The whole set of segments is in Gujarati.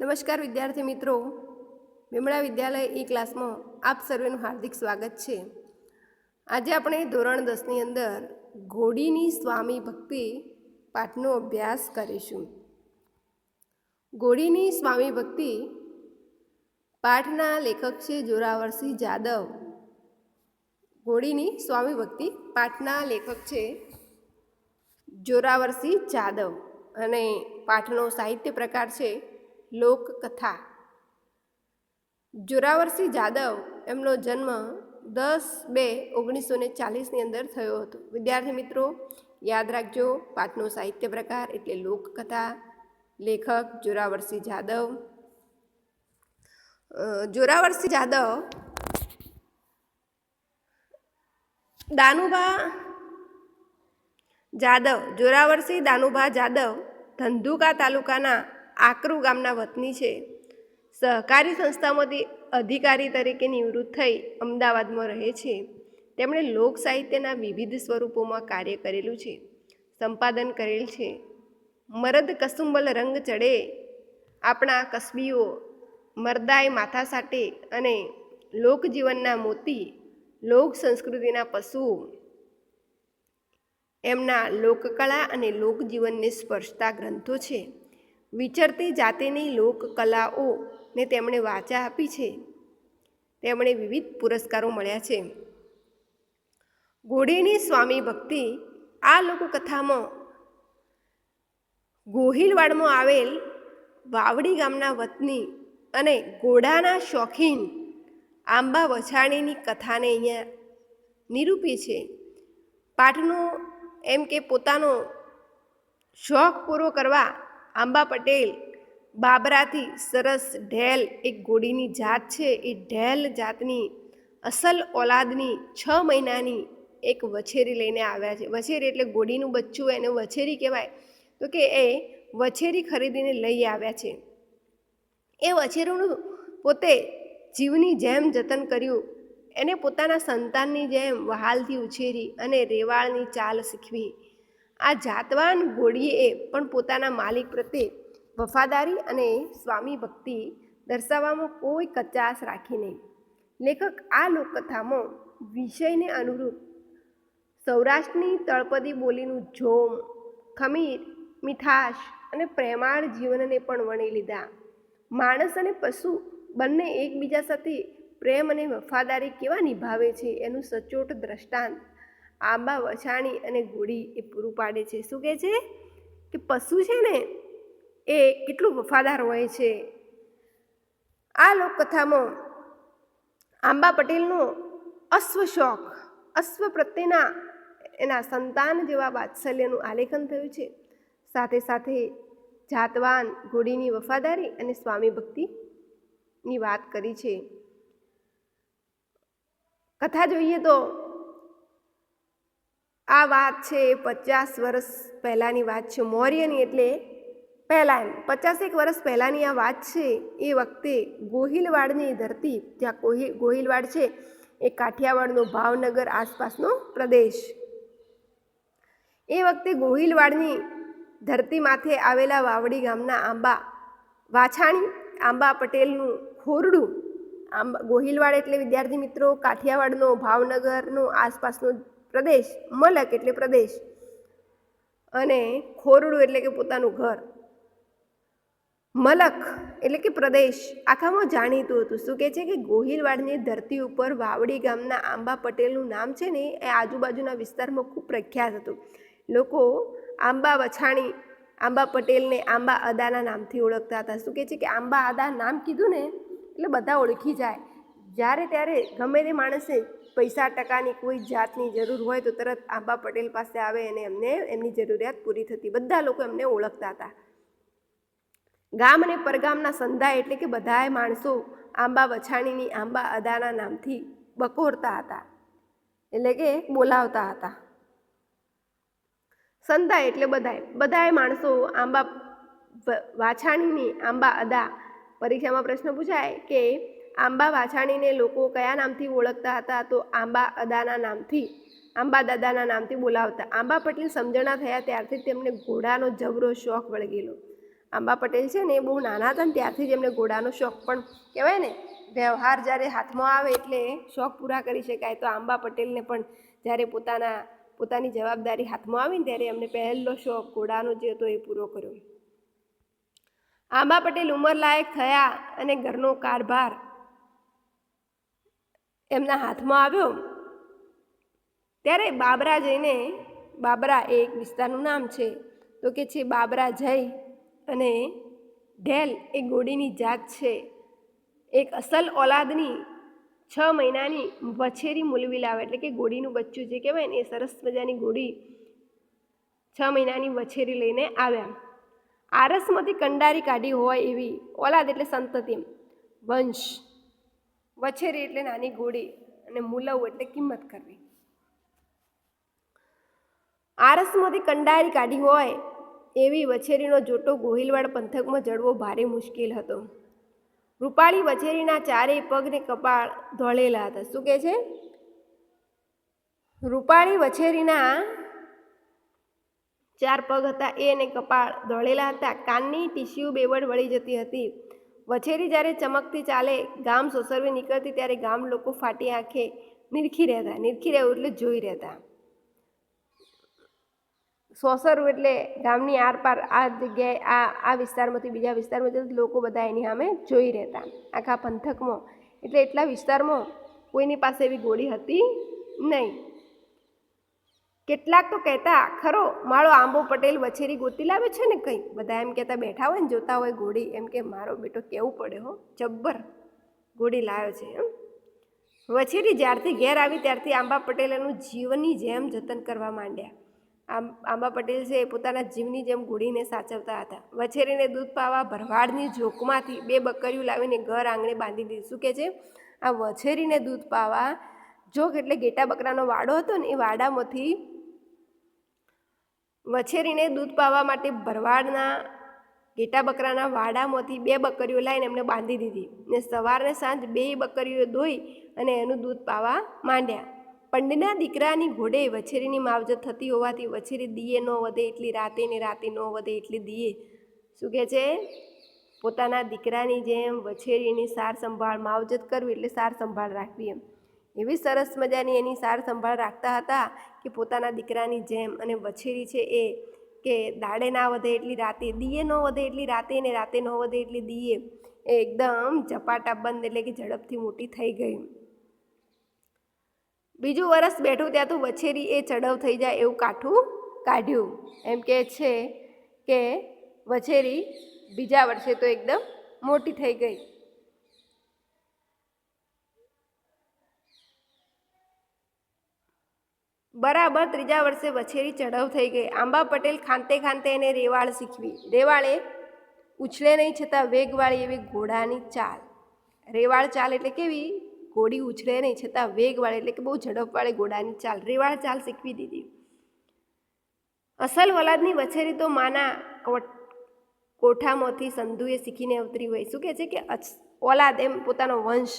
નમસ્કાર વિદ્યાર્થી મિત્રો, વિમળા વિદ્યાલય ઈ ક્લાસમાં આપ સર્વેનું હાર્દિક સ્વાગત છે। આજે આપણે ધોરણ 10ની અંદર ઘોડીની સ્વામી ભક્તિ પાઠનો અભ્યાસ કરીશું। ઘોડીની સ્વામી ભક્તિ પાઠના લેખક છે જોરાવરસિંહ જાદવ। ઘોડીની સ્વામી ભક્તિ પાઠના લેખક છે જોરાવરસિંહ જાદવ અને પાઠનો સાહિત્ય પ્રકાર છે લોકકથા। જોરાવરસિંહ જાદવ એમનો જન્મ 10/2/1940ની અંદર થયો હતો। વિદ્યાર્થી મિત્રો યાદ રાખજો, પાઠનો સાહિત્ય પ્રકાર એટલે લોકકથા, લેખક જોરાવરસિંહ જાદવ। જોરાવરસિંહ જાદવ જોરાવરસિંહ દાનુભા જાદવ ધંધુકા તાલુકાના આકરુ ગામના વતની છે। સહકારી સંસ્થામાંથી અધિકારી તરીકે નિવૃત્ત થઈ અમદાવાદમાં રહે છે। તેમણે લોક સાહિત્યના વિવિધ સ્વરૂપોમાં કાર્ય કરેલું છે, સંપાદન કરેલ છે। મરદ કસુંબલ રંગ ચડે, આપણા કસબીઓ, મરદાય માથા સાટે અને લોકજીવનના મોતી, લોક સંસ્કૃતિના પશુઓ એમના લોકકળા અને લોકજીવનને સ્પર્શતા ગ્રંથો છે। વિચરતી જાતિની લોકકલાઓને તેમણે વાચા આપી છે। તેમણે વિવિધ પુરસ્કારો મળ્યા છે। ઘોડીની સ્વામી ભક્તિ આ લોકકથામાં ગોહિલવાડમાં આવેલ વાવડી ગામના વતની અને ઘોડાના શોખીન આંબા વછાણીની કથાને અહીંયા નિરૂપી છે। પાઠનો એમ કે પોતાનો શોખ પૂરો કરવા આંબા પટેલ બાબરાથી સરસ ઢેલ એક ઘોડીની જાત છે, એ ઢેલ જાતની અસલ ઓલાદની 6 મહિનાની એક વછેરી લઈને આવ્યા છે। વછેરી એટલે ઘોડીનું બચ્ચું, એને વછેરી કહેવાય। તો કે એ વછેરી ખરીદીને લઈ આવ્યા છે। એ વછેરીનું પોતે જીવની જેમ જતન કર્યું, એને પોતાના સંતાનની જેમ વહાલથી ઉછેરી અને રેવાળની ચાલ શીખવી। આ જાતવાન ઘોડીએ પણ પોતાના માલિક પ્રત્યે વફાદારી અને સ્વામી ભક્તિ દર્શાવવામાં કોઈ કચાશ રાખી નહીં। લેખક આ લોકકથામાં વિષયને અનુરૂપ સૌરાષ્ટ્રની તળપદી બોલીનું જોમ, ખમીર, મીઠાશ અને પ્રેમાળ જીવનને પણ વણી લીધા। માણસ અને પશુ બંને એકબીજા સાથે પ્રેમ અને વફાદારી કેવા નિભાવે છે એનું સચોટ દ્રષ્ટાંત આંબા વછાણી અને ઘોડી એ પૂરું પાડે છે। શું કહે છે કે પશુ છે ને એ કેટલું વફાદાર હોય છે। આ લોકકથામાં આંબા પટેલનો અશ્વ શોખ, અશ્વ પ્રત્યેના એના સંતાન જેવા વાત્સલ્યનું આલેખન થયું છે। સાથે સાથે જાતવાન ઘોડીની વફાદારી અને સ્વામી ભક્તિની વાત કરી છે। કથા જોઈએ તો આ વાત છે 50 વર્ષ પહેલાંની વાત છે। મૌર્યની એટલે પહેલાં 50 વર્ષ પહેલાંની આ વાત છે। એ વખતે ગોહિલવાડની ધરતી, જ્યાં ગોહિલવાડ છે એ કાઠિયાવાડનો ભાવનગર આસપાસનો પ્રદેશ। એ વખતે ગોહિલવાડની ધરતી માથે આવેલા વાવડી ગામના આંબા વાછાણી આંબા પટેલનું ખોરડું, ગોહિલવાડ એટલે વિદ્યાર્થી મિત્રો કાઠિયાવાડનો ભાવનગરનો આસપાસનો પ્રદેશ, મલક એટલે પ્રદેશ અને ખોરડું એટલે કે પોતાનું ઘર, મલક એટલે કે પ્રદેશ આખામાં જાણીતું હતું। શું કહે છે કે ગોહિલવાડની ધરતી ઉપર વાવડી ગામના આંબા પટેલનું નામ છે ને એ આજુબાજુના વિસ્તારમાં ખૂબ પ્રખ્યાત હતું। લોકો આંબા વછાણી આંબા પટેલને આંબા અદાના નામથી ઓળખતા હતા। શું કહે છે કે આંબા અદા નામ કીધું ને એટલે બધા ઓળખી જાય। જ્યારે ત્યારે ગમે તે માણસે પૈસા ટકાની કોઈ જાતની જરૂર હોય તો તરત આંબા પટેલ પાસે આવે અને એમને એમની જરૂરિયાત પૂરી થતી। બધા લોકો એમને ઓળખતા હતા। ગામ અને પરગામના સંધાય એટલે કે બધાય માણસો આંબા વછાણીની આંબા અદાના નામથી બકોરતા હતા, એટલે કે બોલાવતા હતા। સંધાય એટલે બધાય માણસો આંબા વાછાણીની આંબા અદા, પરીક્ષામાં પ્રશ્ન પૂછાય કે આંબા વાછાણીને લોકો કયા નામથી ઓળખતા હતા, તો આંબા અદાના નામથી, આંબા દાદાના નામથી બોલાવતા। આંબા પટેલ સમજણા થયા ત્યારથી તેમને ઘોડાનો જબરો શોખ વળગેલો। આંબા પટેલ છે ને એ બહુ નાના હતા ને ત્યારથી જ એમને ઘોડાનો શોખ પણ કહેવાય ને, વ્યવહાર જ્યારે હાથમાં આવે એટલે શોખ પૂરા કરી શકાય. તો આંબા પટેલને પણ જ્યારે પોતાની જવાબદારી હાથમાં આવી ને ત્યારે એમને પહેલો શોખ ઘોડાનો જે હતો એ પૂરો કર્યો. આંબા પટેલ ઉંમરલાયક થયા અને ઘરનો કારભાર એમના હાથમાં આવ્યો ત્યારે બાબરા એ એક વિસ્તારનું નામ છે, તો કે છે બાબરા જઈ અને ઢેલ એ ઘોડીની જાત છે. એક અસલ ઓલાદની 6 મહિનાની વછેરી મૂલવી લાવે, એટલે કે ઘોડીનું બચ્ચું જે કહેવાય ને એ સરસ મજાની ઘોડી 6 મહિનાની વછેરી લઈને આવ્યા. આરસમાંથી કંડારી કાઢી હોય એવી ઓલાદ એટલે સંતતિ, વંશ, વછેરી એટલે નાની ઘોડી અને મૂલવ એટલે કિંમત કરવી. આરસમાંથી કંડારી કાઢી હોય એવી વછેરીનો જોટો ગોહિલવાડ પંથકમાં જડવો ભારે મુશ્કેલ હતો. રૂપાળી વછેરીના ચારેય પગને કપાળ ધોળેલા હતા. શું કહે છે? રૂપાળી વછેરીના 4 પગ હતા એને કપાળ ધોળેલા હતા. કાનની ટીસ્યુ બેવડ વળી જતી હતી. વછેરી જ્યારે ચમકતી ચાલે ગામ સોસરવી નીકળતી ત્યારે ગામ લોકો ફાટી આંખે નિરખી રહેતા. નિરખી રહેવું એટલે જોઈ રહેતા. સોસરવું એટલે ગામની આરપાર, આ જગ્યાએ આ વિસ્તારમાંથી બીજા વિસ્તારમાં લોકો બધા એની સામે જોઈ રહેતા આખા પંથકમાં. એટલે એટલા વિસ્તારમાં કોઈની પાસે એવી ઘોડી હતી નહીં. કેટલાક તો કહેતા, ખરો મારો આંબો પટેલ વછેરી ગોતી લાવે છે ને કંઈ. બધા એમ કહેતા, બેઠા હોય ને જોતા હોય ઘોડી, એમ કે મારો બેટો કેવું પડે હો, જબ્બર ઘોડી લાવ્યો છે એમ. વછેરી જ્યારથી ઘેર આવી ત્યારથી આંબા પટેલ એનું જીવની જેમ જતન કરવા માંડ્યા. આંબા પટેલ છે એ પોતાના જીવની જેમ ઘોડીને સાચવતા હતા. વછેરીને દૂધ પાવા ભરવાડની ઝોકમાંથી 2 બકરીઓ લાવીને ઘર આંગણે બાંધી દીધી. શું કહે છે? આ વછેરીને દૂધ પાવા, જોક એટલે ઘેટા બકરાનો વાડો હતો ને, એ વાડામાંથી વછેરીને દૂધ પાવા માટે ભરવાડના ઘેટા બકરાના વાડામાંથી 2 બકરીઓ લાવીને એમને બાંધી દીધી ને સવારને સાંજ 2 બકરીઓ દોઈ અને એનું દૂધ પાવા માંડ્યા. પંડના દીકરાની ઘોડે વછેરીની માવજત થતી હોવાથી વછેરી દીએ ન વધે એટલી રાતે ને રાતે ન વધે એટલી દીએ. શું કહે છે? પોતાના દીકરાની જેમ વછેરીની સાર સંભાળ, માવજત કરવી એટલે સાર સંભાળ રાખવી એમ. એવી સરસ મજાની એની સાર સંભાળ રાખતા હતા કે પોતાના દીકરાની જેમ. અને વછેરી છે એ કે દાડે ના વધે એટલી રાતે, દીએ ન વધે એટલી રાતે ને રાતે ન વધે એટલી દીએ, એ એકદમ ઝપાટા બંધ એટલે કે ઝડપથી મોટી થઈ ગઈ. બીજું વરસ બેઠું ત્યાં તો વછેરી એ ચડવ થઈ જાય એવું કાઠું કાઢ્યું. એમ કે છે કે વછેરી બીજા વર્ષે તો એકદમ મોટી થઈ ગઈ. બરાબર 3જા વર્ષે વછેરી ચડવ થઈ ગઈ. આંબા પટેલ ખાંતે ખાંતે એને રેવાળ શીખવી. રેવાળે ઉછળે નહીં છતાં વેગવાળી એવી ઘોડાની ચાલ. રેવાળ ચાલ એટલે કેવી? ઘોડી ઉછળે નહીં છતાં વેગવાળી એટલે કે બહુ ઝડપવાળી ઘોડાની ચાલ, રેવાળ ચાલ શીખવી દીધી. અસલ વલાદની વછેરી તો માના કોઠામાંથી સંધુએ શીખીને અવતરી હોય. શું કહે છે? કે ઓલાદ એમ પોતાનો વંશ,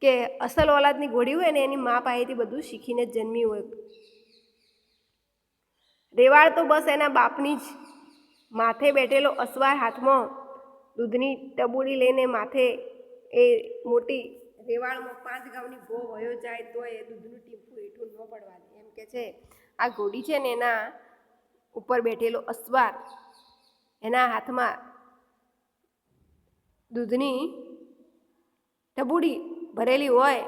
કે અસલ ઓલાદની ઘોડી હોય ને એની મા પાસેથી બધું શીખીને જ જન્મી હોય. રેવાળ તો બસ એના બાપની જ. માથે બેઠેલો અસવાર હાથમાં દૂધની ટબુડી લઈને માથે એ મોટી રેવાળમાં 5 ગાઉની ભો વયો જાય તો એ દૂધનું ટીપું હેઠું ન પડવા દે. એમ કે છે આ ઘોડી છે ને એના ઉપર બેઠેલો અસવાર, એના હાથમાં દૂધની ટબુડી ભરેલી હોય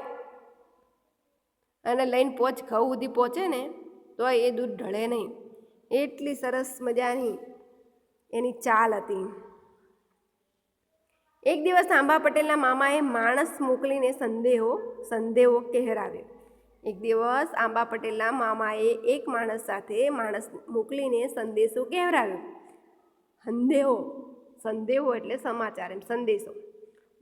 અને લઈને ઘઉં સુધી પહોંચે ને તો એ દૂધ ઢળે નહીં. એટલી સરસ મજાની એની ચાલ હતી. એક દિવસ આંબા પટેલના મામાએ માણસ મોકલીને સંદેહો કહેરાવ્યો. એક દિવસ આંબા પટેલના મામાએ એક માણસ સાથે માણસ મોકલીને સંદેશો કહેરાવ્યો. સંદેહો એટલે સમાચાર એમ, સંદેશો.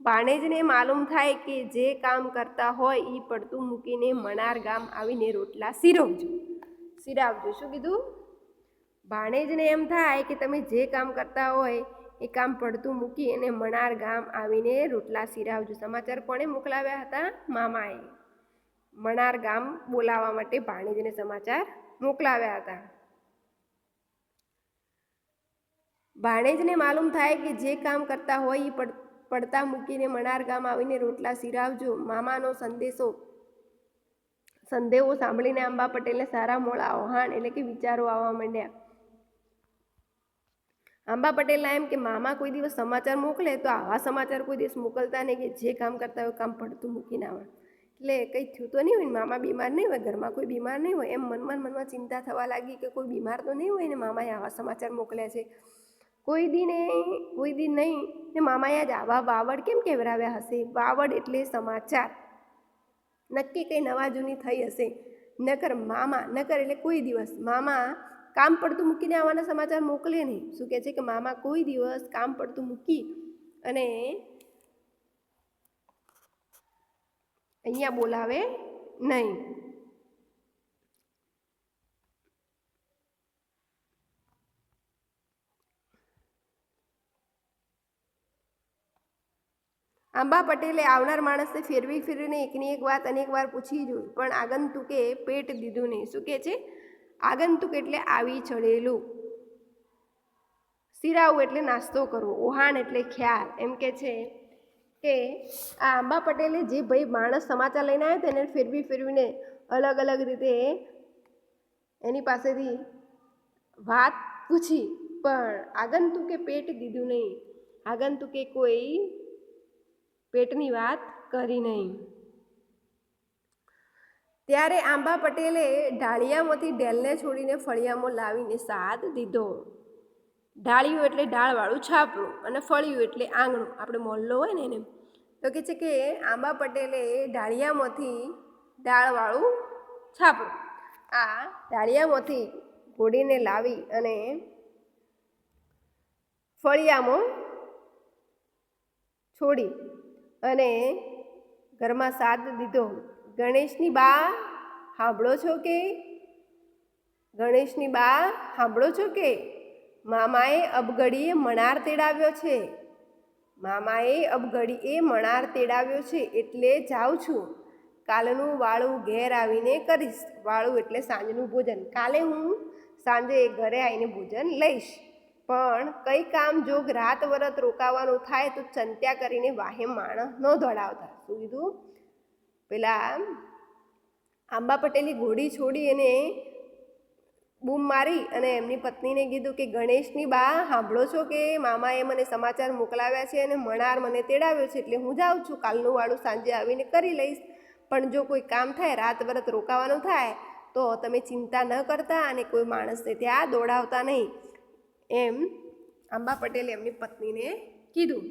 ભાણેજને માલુમ થાય કે જે કામ કરતા હોય એ પડતું મૂકીને મણાર ગામ આવીને રોટલા સિરવજો. શું કીધું? ભાણેજને એમ થાય કે તમે જે કામ કરતા હોય એ કામ પડતું મૂકી અને મણાર ગામ આવીને રોટલા સિરાવજો. સમાચાર કોણે મોકલાવ્યા હતા? મામાએ. મણાર ગામ બોલાવવા માટે ભાણેજને સમાચાર મોકલાવ્યા હતા. ભાણેજને માલુમ થાય કે જે કામ કરતા હોય એ પડતા મૂકીને મણાર ગામ આવીને રોટલા સિરાવજો. મામાનો સંદેહો સાંભળીને આંબા પટેલને સારા મોળા ઓહાણ એટલે કે વિચારો આવવા માંડ્યા. આંબા પટેલના એમ કે મામા કોઈ દિવસ સમાચાર મોકલે તો આવા સમાચાર કોઈ દિવસ મોકલતા નહીં કે જે કામ કરતા હોય કામ પડતું મૂકીને આવે. એટલે કંઈ થયું તો નહીં હોય ને, મામા બીમાર નહીં હોય, ઘરમાં કોઈ બીમાર નહીં હોય, એમ મનમાં ચિંતા થવા લાગી કે કોઈ બીમાર તો નહીં હોય ને મામાએ આવા સમાચાર મોકલ્યા છે. કોઈ દી નહીં ને મામાએ જ આવા વાવડ કેમ કેવરાવ્યા હશે? વાવડ એટલે સમાચાર. નક્કી કંઈ નવા જૂની થઈ હશે. નકર એટલે કોઈ દિવસ મામા કામ પડતું મૂકીને આવવાના સમાચાર મોકલે નહીં. શું કહે છે કે મામા કોઈ દિવસ કામ પડતું મૂકી અને અહીંયા બોલાવે નહીં. આંબા પટેલે આવનાર માણસને ફેરવીને એકની એક વાત અનેક વાર પૂછી જોઈ, પણ આગંતુકે પેટ દીધું નહીં. શું કહે છે? આગંતુક એટલે આવી ચડેલું, સિરાવું એટલે નાસ્તો કરવો, ઓહાણ એટલે ખ્યાલ. એમ કે છે કે આ આંબા પટેલે જે ભાઈ માણસ સમાચાર લઈને આવ્યો તેને ફેરવીને અલગ અલગ રીતે એની પાસેથી વાત પૂછી, પણ આગંતુકે પેટ દીધું નહીં. આગંતુકે કોઈ પેટની વાત કરી નહીં. ત્યારે આંબા પટેલે ઢાળિયામાંથી ઢેલને છોડીને ફળિયામાં લાવીને સાદ દીધો. ઢાળિયું એટલે ઢાળવાળું છાપરું અને ફળિયું એટલે આંગણું, આપણે મોહલ્લો હોય ને એને. તો કહે છે કે આંબા પટેલે ઢાળિયામાંથી ઢાળવાળું છાપરું, આ ઢાળિયામાંથી ઘોડીને લાવી અને ફળિયામાં છોડી અને ઘરમાં સાદ દીધો. ગણેશની બા સાંભળો છો કે? ગણેશની બા સાંભળો છો કે? મામાએ અબઘડીએ મણાર તેડાવ્યો છે. મામાએ અબઘડીએ મણાર તેડાવ્યો છે એટલે જાઉં છું. કાલનું વાળું ઘેર આવીને કરીશ. વાળું એટલે સાંજનું ભોજન. કાલે હું સાંજે ઘરે આવીને ભોજન લઈશ. પણ કંઈ કામ જોગ રાત વરત રોકાવાનું થાય તો ચંત્યા કરીને વાહે માણસ ન દોડાવતા. શું કીધું? પેલા આંબા પટેલે ઘોડી છોડી અને બૂમ મારી અને એમની પત્નીને કીધું કે ગણેશની બા સાંભળો છો કે? મામાએ મને સમાચાર મોકલાવ્યા છે અને મણાર મને તેડાવ્યો છે એટલે હું જાઉં છું. કાલનું વાળું સાંજે આવીને કરી લઈશ. પણ જો કોઈ કામ થાય, રાત વરત રોકાવાનું થાય તો તમે ચિંતા ન કરતા અને કોઈ માણસને ત્યાં દોડાવતા નહીં, એમ આંબા પટેલે એમની પત્નીને કીધું.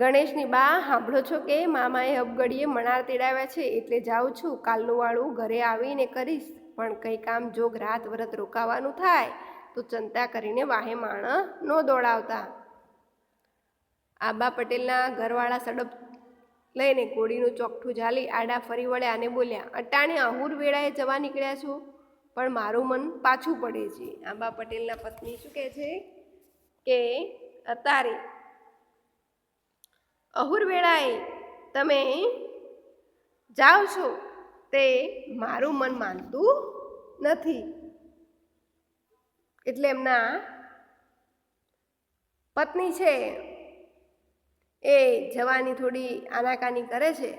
ગણેશની બા સાંભળો છો કે? મામાએ અબઘડીએ મણાર તેડાવ્યા છે એટલે જાઉં છું. કાલનું વાળું ઘરે આવીને કરીશ. પણ કંઈ કામ જોગ રાત વરત રોકાવાનું થાય તો ચિંતા કરીને વાહે માણસ ન દોડાવતા. આંબા પટેલના ઘરવાળા સડપ લઈને ઘોડીનું ચોકઠું ઝાલી આડા ફરી વળ્યા અને બોલ્યા, અટાણે અહુર વેળાએ જવા નીકળ્યા છો, પણ મારું મન પાછું પડે છે. આંબા પટેલના પત્ની શું કહે છે કે અત્યારે અહુર વેળાએ તમે જાઓ છો તે મારું મન માનતું નથી. એટલે એમના પત્ની છે એ જવાની થોડી આનાકાની કરે છે,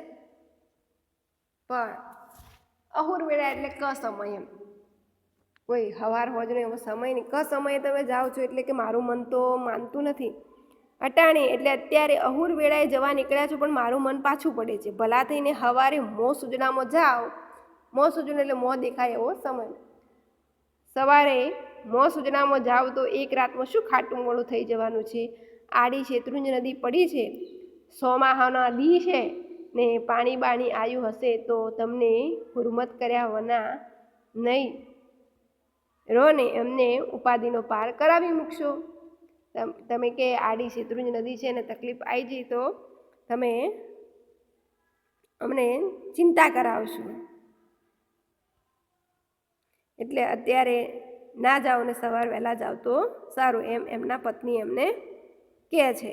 પણ અહુર વેળા એટલે ક સમય, એમ કોઈ હવાર હોજનો એવો સમય નહીં. ક સમયે તમે જાઓ છો એટલે કે મારું મન તો માનતું નથી. અટાણી એટલે અત્યારે અહુર વેળાએ જવા નીકળ્યા છો પણ મારું મન પાછું પડે છે. ભલા થઈને સવારે મોં સૂજનામાં જાઓ. મોં સૂજન એટલે મોં દેખાય એવો સમય. સવારે મોં સૂજનામાં જાઓ તો એક રાતમાં શું ખાટું મોડું થઈ જવાનું છે? આડી શેત્રુંજ નદી પડી છે, સોમાહાના દી છે ને પાણી બાણી આવ્યું હશે તો તમને હુરમત કર્યા વના નહીં રો ને એમને ઉપાધિનો પાર કરાવી મૂકશો. તમે કે આડી શેત્રુંજ નદી છે ને તકલીફ આવી જઈ તો તમે અમને ચિંતા કરાવશો. એટલે અત્યારે ના જાઓ ને સવાર વહેલા જાઓ તો સારું, એમ એમના પત્ની એમને કહે છે.